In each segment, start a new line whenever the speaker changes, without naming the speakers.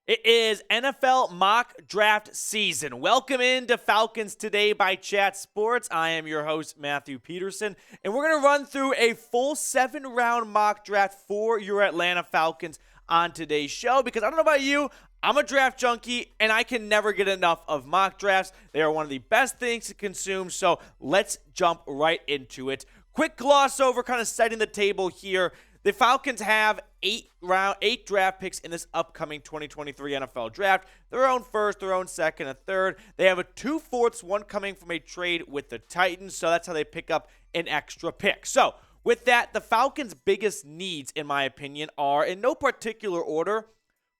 It is NFL mock draft season. Welcome into Falcons Today by Chat Sports. I am your host, Matthew Peterson, and we're going to run through a full 7-round mock draft for your Atlanta Falcons on today's show because I don't know about you, I'm a draft junkie, and I can never get enough of mock drafts. They are one of the best things to consume, so let's jump right into it. Quick gloss over, kind of setting the table here. The Falcons have 8 draft picks in this upcoming 2023 NFL draft. Their own first, their own second, a third. They have a 2/4, one coming from a trade with the Titans, so that's how they pick up an extra pick. So, with that, the Falcons' biggest needs, in my opinion, are, in no particular order,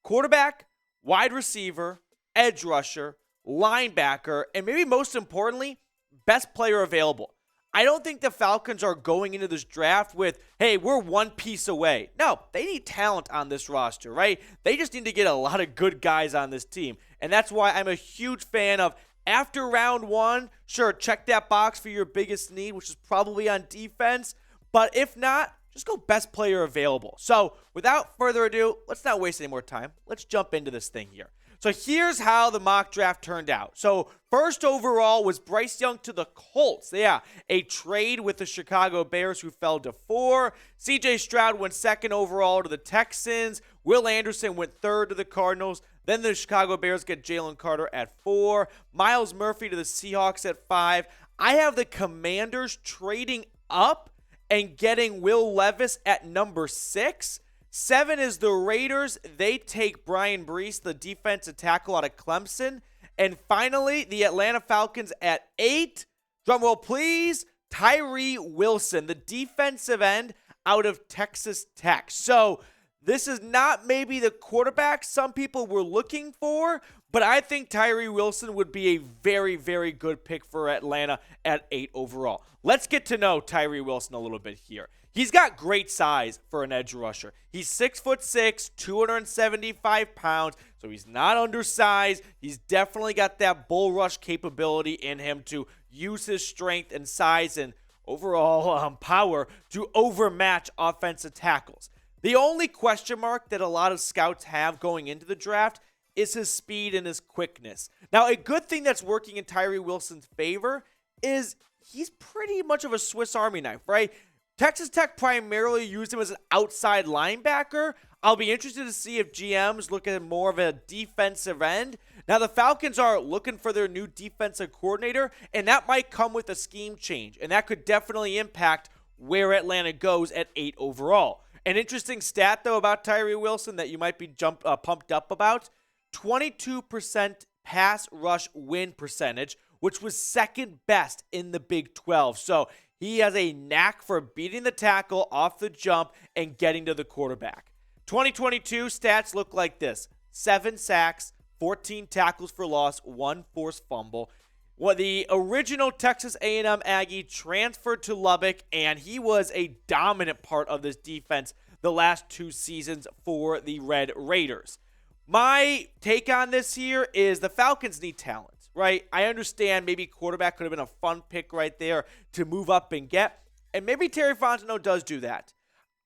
quarterback, wide receiver, edge rusher, linebacker, and maybe most importantly, best player available. I don't think the Falcons are going into this draft with, hey, we're one piece away. No, they need talent on this roster, right? They just need to get a lot of good guys on this team. And that's why I'm a huge fan of, after round one, sure, check that box for your biggest need, which is probably on defense. But if not, just go best player available. So without further ado, let's not waste any more time. Let's jump into this thing here. So here's how the mock draft turned out. So first overall was Bryce Young to the Colts. Yeah, a trade with the Chicago Bears who fell to 4. C.J. Stroud went second overall to the Texans. Will Anderson went third to the Cardinals. Then the Chicago Bears get Jalin Carter at 4. Miles Murphy to the Seahawks at 5. I have the Commanders trading up and getting Will Levis at number 6. 7 is the Raiders. They take Brian Brees, the defensive tackle out of Clemson. And finally, the Atlanta Falcons at 8. Drumroll please. Tyree Wilson, the defensive end out of Texas Tech. So this is not maybe the quarterback some people were looking for, but I think Tyree Wilson would be a very, very good pick for Atlanta at 8 overall. Let's get to know Tyree Wilson a little bit here. He's got great size for an edge rusher. He's 6'6", 275 pounds, so he's not undersized. He's definitely got that bull rush capability in him to use his strength and size and overall power to overmatch offensive tackles. The only question mark that a lot of scouts have going into the draft is his speed and his quickness. Now, a good thing that's working in Tyree Wilson's favor is he's pretty much of a Swiss Army knife, right? Texas Tech primarily used him as an outside linebacker. I'll be interested to see if GMs look at more of a defensive end. Now, the Falcons are looking for their new defensive coordinator, and that might come with a scheme change, and that could definitely impact where Atlanta goes at 8 overall. An interesting stat, though, about Tyree Wilson that you might be pumped up about, 22% pass rush win percentage, which was second best in the Big 12. So he has a knack for beating the tackle off the jump and getting to the quarterback. 2022 stats look like this. 7 sacks, 14 tackles for loss, 1 forced fumble. Well, the original Texas A&M Aggie transferred to Lubbock, and he was a dominant part of this defense the last 2 seasons for the Red Raiders. My take on this here is the Falcons need talent. Right? I understand maybe quarterback could have been a fun pick right there to move up and get. And maybe Terry Fontenot does do that.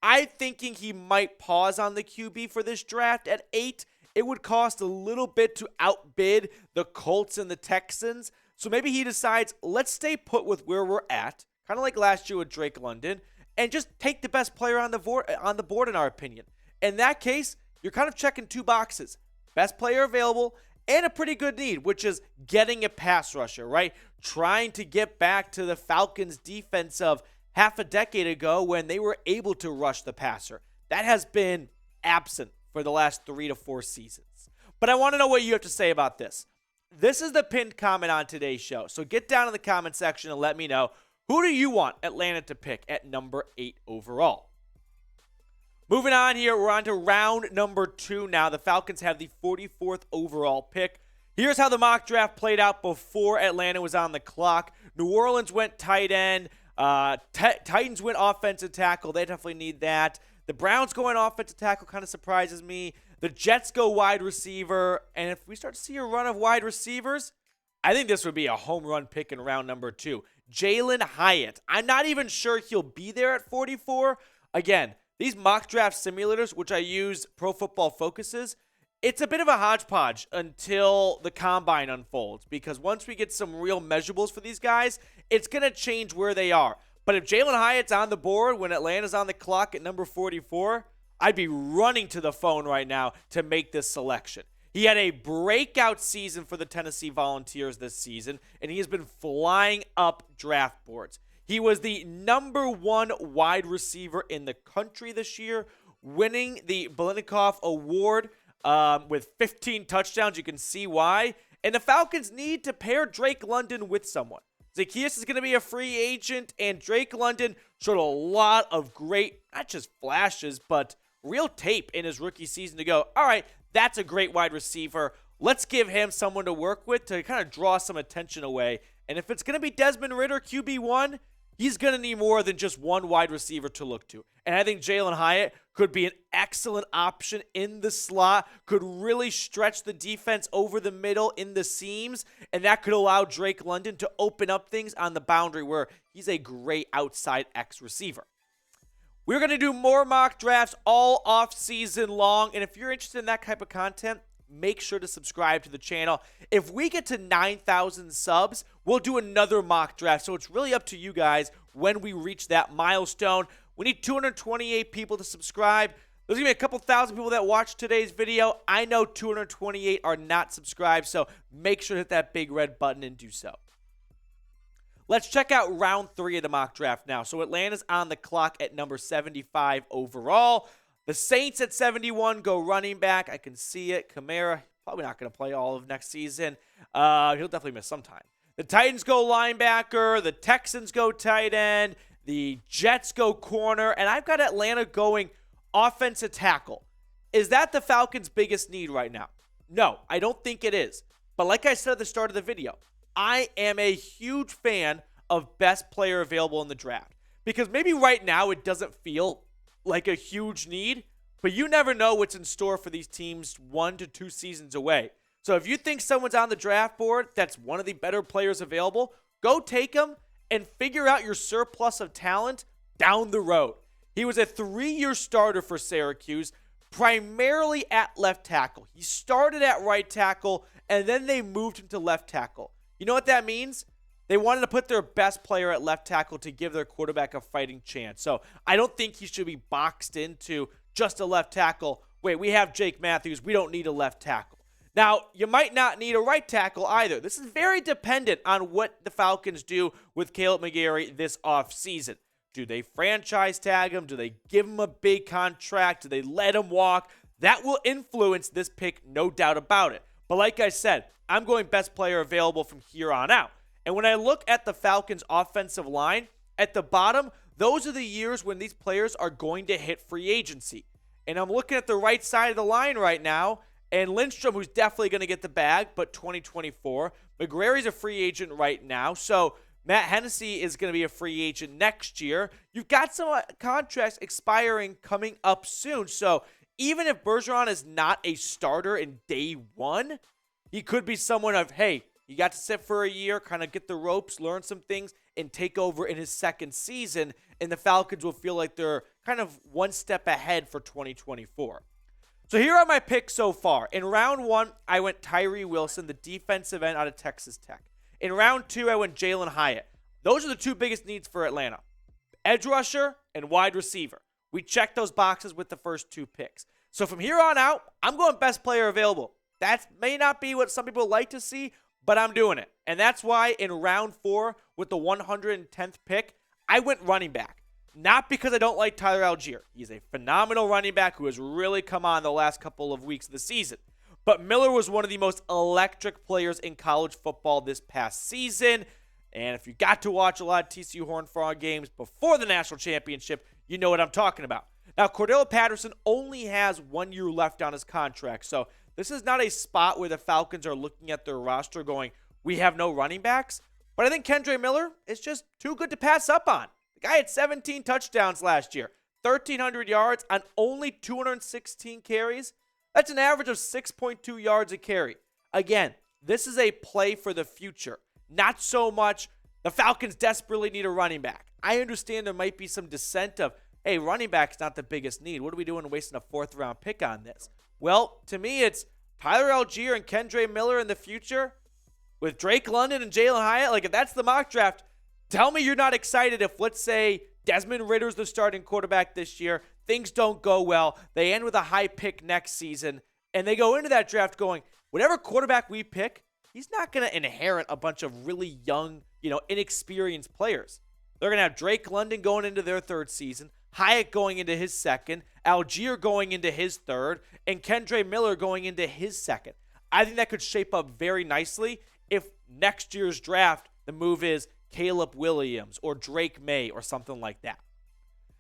I'm thinking he might pause on the QB for this draft at 8. It would cost a little bit to outbid the Colts and the Texans. So maybe he decides, let's stay put with where we're at, kind of like last year with Drake London, and just take the best player on the board in our opinion. In that case, you're kind of checking 2 boxes. Best player available and a pretty good need, which is getting a pass rusher, right? Trying to get back to the Falcons' defense of half a decade ago when they were able to rush the passer. That has been absent for the last 3 to 4 seasons. But I want to know what you have to say about this. This is the pinned comment on today's show. So get down in the comment section and let me know, who do you want Atlanta to pick at number 8 overall? Moving on here, we're on to round number 2 now. The Falcons have the 44th overall pick. Here's how the mock draft played out before Atlanta was on the clock. New Orleans went tight end. Titans went offensive tackle. They definitely need that. The Browns going offensive tackle kind of surprises me. The Jets go wide receiver. And if we start to see a run of wide receivers, I think this would be a home run pick in round number 2. Jalin Hyatt. I'm not even sure he'll be there at 44. Again, these mock draft simulators, which I use Pro Football Focuses, It's a bit of a hodgepodge until the combine unfolds, because once we get some real measurables for these guys, it's going to change where they are. But if Jalin Hyatt's on the board when Atlanta's on the clock at number 44, I'd be running to the phone right now to make this selection. He had a breakout season for the Tennessee Volunteers this season, and he has been flying up draft boards. He was the number 1 wide receiver in the country this year, winning the Biletnikoff Award with 15 touchdowns. You can see why. And the Falcons need to pair Drake London with someone. Zacchaeus is going to be a free agent, and Drake London showed a lot of great, not just flashes, but real tape in his rookie season to go, all right, that's a great wide receiver. Let's give him someone to work with to kind of draw some attention away. And if it's going to be Desmond Ridder, QB1, he's going to need more than just one wide receiver to look to. And I think Jalin Hyatt could be an excellent option in the slot, could really stretch the defense over the middle in the seams, and that could allow Drake London to open up things on the boundary where he's a great outside X receiver. We're going to do more mock drafts all off season long, and if you're interested in that type of content, make sure to subscribe to the channel. If we get to 9,000 subs, we'll do another mock draft. So it's really up to you guys when we reach that milestone. We need 228 people to subscribe. There's going to be a couple thousand people that watch today's video. I know 228 are not subscribed, so make sure to hit that big red button and do so. Let's check out round 3 of the mock draft now. So Atlanta's on the clock at number 75 overall. The Saints at 71 go running back. I can see it. Kendre, probably not going to play all of next season. He'll definitely miss some time. The Titans go linebacker. The Texans go tight end. The Jets go corner. And I've got Atlanta going offensive tackle. Is that the Falcons' biggest need right now? No, I don't think it is. But like I said at the start of the video, I am a huge fan of best player available in the draft. Because maybe right now it doesn't feel like a huge need, but you never know what's in store for these teams 1 to 2 seasons away. So if you think someone's on the draft board that's one of the better players available, go take them and figure out your surplus of talent down the road. He was a 3-year starter for Syracuse, primarily at left tackle. He started at right tackle, and then they moved him to left tackle. You know what that means? They wanted to put their best player at left tackle to give their quarterback a fighting chance. So I don't think he should be boxed into just a left tackle. Wait, we have Jake Matthews. We don't need a left tackle. Now, you might not need a right tackle either. This is very dependent on what the Falcons do with Caleb McGarry this offseason. Do they franchise tag him? Do they give him a big contract? Do they let him walk? That will influence this pick, no doubt about it. But like I said, I'm going best player available from here on out. And when I look at the Falcons' offensive line, at the bottom, those are the years when these players are going to hit free agency. And I'm looking at the right side of the line right now, and Lindstrom, who's definitely going to get the bag, but 2024. McGrary's a free agent right now, so Matt Hennessy is going to be a free agent next year. You've got some contracts expiring coming up soon, so even if Bergeron is not a starter in day 1, he could be someone of, hey, he got to sit for a year, kind of get the ropes, learn some things, and take over in his second season, and the Falcons will feel like they're kind of one step ahead for 2024. So here are my picks so far. In round 1, I went Tyree Wilson, the defensive end out of Texas Tech. In round 2, I went Jalin Hyatt. Those are the 2 biggest needs for Atlanta. Edge rusher and wide receiver. We checked those boxes with the first 2 picks. So from here on out, I'm going best player available. That may not be what some people like to see, but I'm doing it. And that's why in round 4, with the 110th pick, I went running back. Not because I don't like Tyler Algier. He's a phenomenal running back who has really come on the last couple of weeks of the season. But Miller was one of the most electric players in college football this past season. And if you got to watch a lot of TCU Horned Frog games before the national championship, you know what I'm talking about. Now, Cordell Patterson only has 1 year left on his contract, so this is not a spot where the Falcons are looking at their roster going, we have no running backs. But I think Kendre Miller is just too good to pass up on. The guy had 17 touchdowns last year, 1,300 yards on only 216 carries. That's an average of 6.2 yards a carry. Again, this is a play for the future. Not so much the Falcons desperately need a running back. I understand there might be some dissent of, hey, running back's not the biggest need. What are we doing wasting a 4th round pick on this? Well, to me, it's Tyler Algier and Kendre Miller in the future with Drake London and Jalin Hyatt, like if that's the mock draft, tell me you're not excited if, let's say, Desmond Ritter's the starting quarterback this year, things don't go well, they end with a high pick next season, and they go into that draft going, whatever quarterback we pick, he's not going to inherit a bunch of really young, inexperienced players. They're going to have Drake London going into their third season, Hyatt going into his second, Algier going into his third, and Kendre Miller going into his second. I think that could shape up very nicely if next year's draft, the move is Caleb Williams or Drake May or something like that.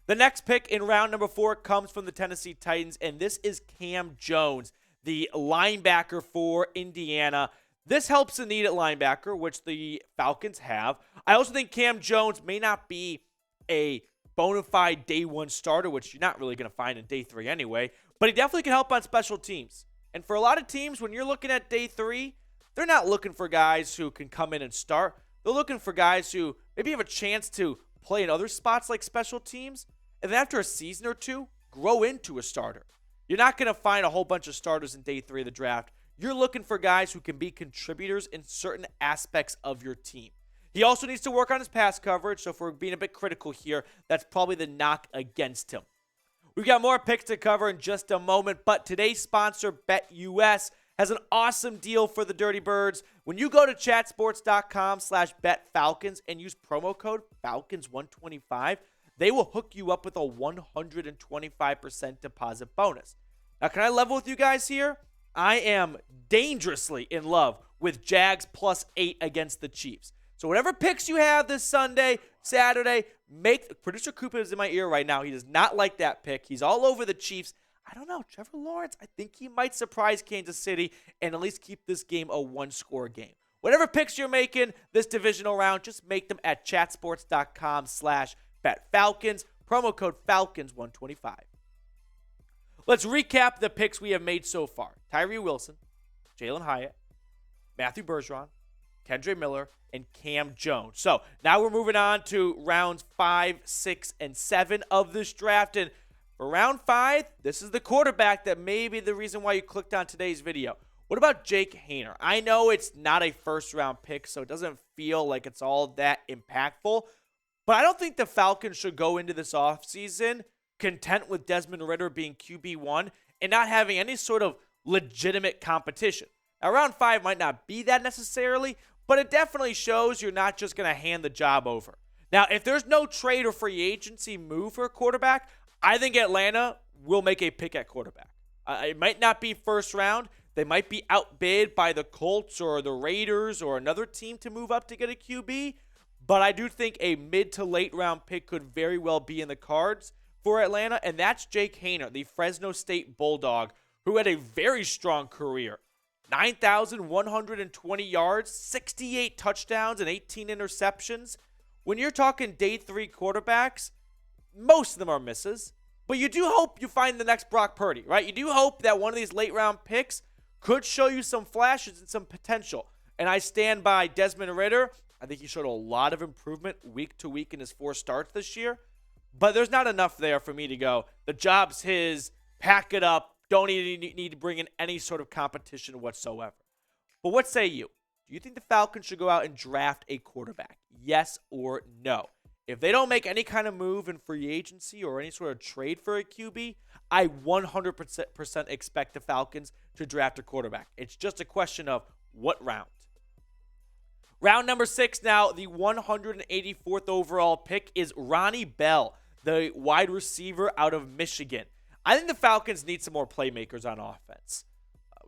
The next pick in round number 4 comes from the Tennessee Titans, and this is Cam Jones, the linebacker for Indiana. This helps the need at linebacker, which the Falcons have. I also think Cam Jones may not be a bona fide day 1 starter, which you're not really going to find in day 3 anyway, but he definitely can help on special teams. And for a lot of teams, when you're looking at day 3, they're not looking for guys who can come in and start. They're looking for guys who maybe have a chance to play in other spots like special teams, and then after a season or 2, grow into a starter. You're not going to find a whole bunch of starters in day 3 of the draft. You're looking for guys who can be contributors in certain aspects of your team. He also needs to work on his pass coverage, so if we're being a bit critical here, that's probably the knock against him. We've got more picks to cover in just a moment, but today's sponsor, BetUS, has an awesome deal for the Dirty Birds. When you go to chatsports.com/betfalcons and use promo code Falcons125, they will hook you up with a 125% deposit bonus. Now, can I level with you guys here? I am dangerously in love with Jags +8 against the Chiefs. So whatever picks you have this Sunday, Saturday, producer Cooper is in my ear right now. He does not like that pick. He's all over the Chiefs. I don't know. Trevor Lawrence, I think he might surprise Kansas City and at least keep this game a 1-score game. Whatever picks you're making this divisional round, just make them at chatsports.com/betfalcons. Promo code Falcons125. Let's recap the picks we have made so far. Tyree Wilson, Jalin Hyatt, Matthew Bergeron, Kendre Miller, and Cam Jones. So now we're moving on to rounds 5, 6, and 7 of this draft. And for round 5, this is the quarterback that may be the reason why you clicked on today's video. What about Jake Haener? I know it's not a first-round pick, so it doesn't feel like it's all that impactful. But I don't think the Falcons should go into this offseason content with Desmond Ridder being QB1 and not having any sort of legitimate competition. Now, round 5 might not be that necessarily, but it definitely shows you're not just going to hand the job over. Now, if there's no trade or free agency move for a quarterback, I think Atlanta will make a pick at quarterback. It might not be first round. They might be outbid by the Colts or the Raiders or another team to move up to get a QB, but I do think a mid to late round pick could very well be in the cards for Atlanta, and that's Jake Haener, the Fresno State Bulldog, who had a very strong career. 9,120 yards, 68 touchdowns, and 18 interceptions. When you're talking day 3 quarterbacks, most of them are misses. But you do hope you find the next Brock Purdy, right? You do hope that one of these late-round picks could show you some flashes and some potential. And I stand by Desmond Ridder. I think he showed a lot of improvement week to week in his 4 starts this year. But there's not enough there for me to go, the job's his, pack it up, don't need to bring in any sort of competition whatsoever. But what say you? Do you think the Falcons should go out and draft a quarterback? Yes or no? If they don't make any kind of move in free agency or any sort of trade for a QB, I 100% expect the Falcons to draft a quarterback. It's just a question of what round. Round number 6 now, the 184th overall pick is Ronnie Bell, the wide receiver out of Michigan. I think the Falcons need some more playmakers on offense.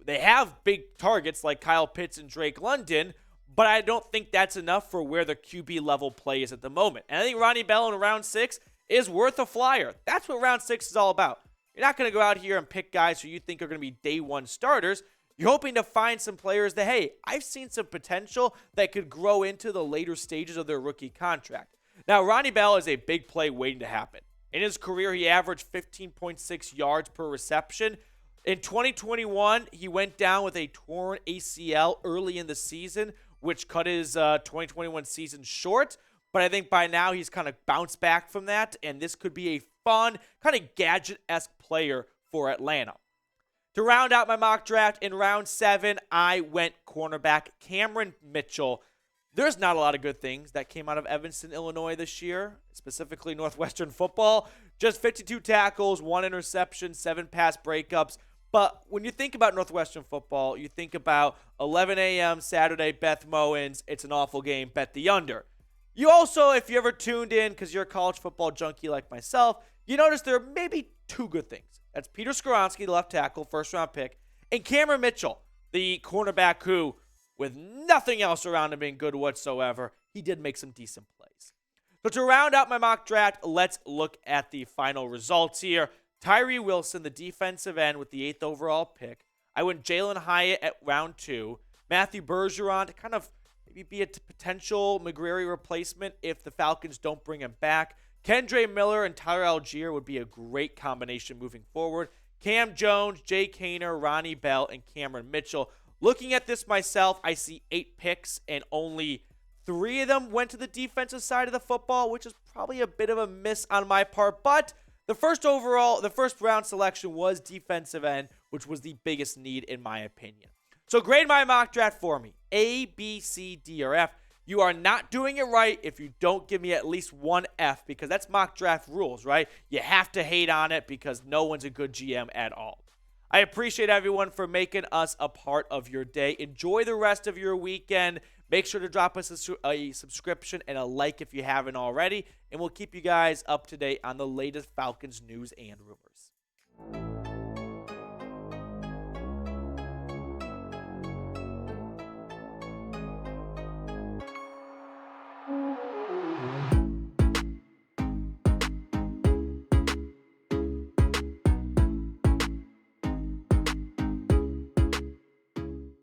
They have big targets like Kyle Pitts and Drake London, but I don't think that's enough for where the QB level play is at the moment. And I think Ronnie Bell in round 6 is worth a flyer. That's what round 6 is all about. You're not going to go out here and pick guys who you think are going to be day 1 starters. You're hoping to find some players that, hey, I've seen some potential that could grow into the later stages of their rookie contract. Now, Ronnie Bell is a big play waiting to happen. In his career, he averaged 15.6 yards per reception. In 2021, he went down with a torn ACL early in the season, which cut his 2021 season short. But I think by now he's kind of bounced back from that, and this could be a fun, kind of gadget-esque player for Atlanta. To round out my mock draft in round 7, I went cornerback Cameron Mitchell. There's not a lot of good things that came out of Evanston, Illinois this year, specifically Northwestern football. Just 52 tackles, 1 interception, 7 pass breakups. But when you think about Northwestern football, you think about 11 a.m. Saturday, Beth Mowins. It's an awful game. Bet the under. You also, if you ever tuned in because you're a college football junkie like myself, you notice there are maybe 2 good things. That's Peter Skoronski, the left tackle, first-round pick, and Cameron Mitchell, the cornerback who, with nothing else around him being good whatsoever, he did make some decent plays. So to round out my mock draft, let's look at the final results here. Tyree Wilson, the defensive end with the 8th overall pick. I went Jalin Hyatt at round 2. Matthew Bergeron to kind of maybe be a potential McGrary replacement if the Falcons don't bring him back. Kendre Miller and Tyler Algier would be a great combination moving forward. Cam Jones, Jake Haener, Ronnie Bell, and Cameron Mitchell. Looking at this myself, I see 8 picks and only 3 of them went to the defensive side of the football, which is probably a bit of a miss on my part. But the first round selection was defensive end, which was the biggest need in my opinion. So grade my mock draft for me. A, B, C, D, or F. You are not doing it right if you don't give me at least 1 F, because that's mock draft rules, right? You have to hate on it because no one's a good GM at all. I appreciate everyone for making us a part of your day. Enjoy the rest of your weekend. Make sure to drop us a subscription and a like if you haven't already, and we'll keep you guys up to date on the latest Falcons news and rumors.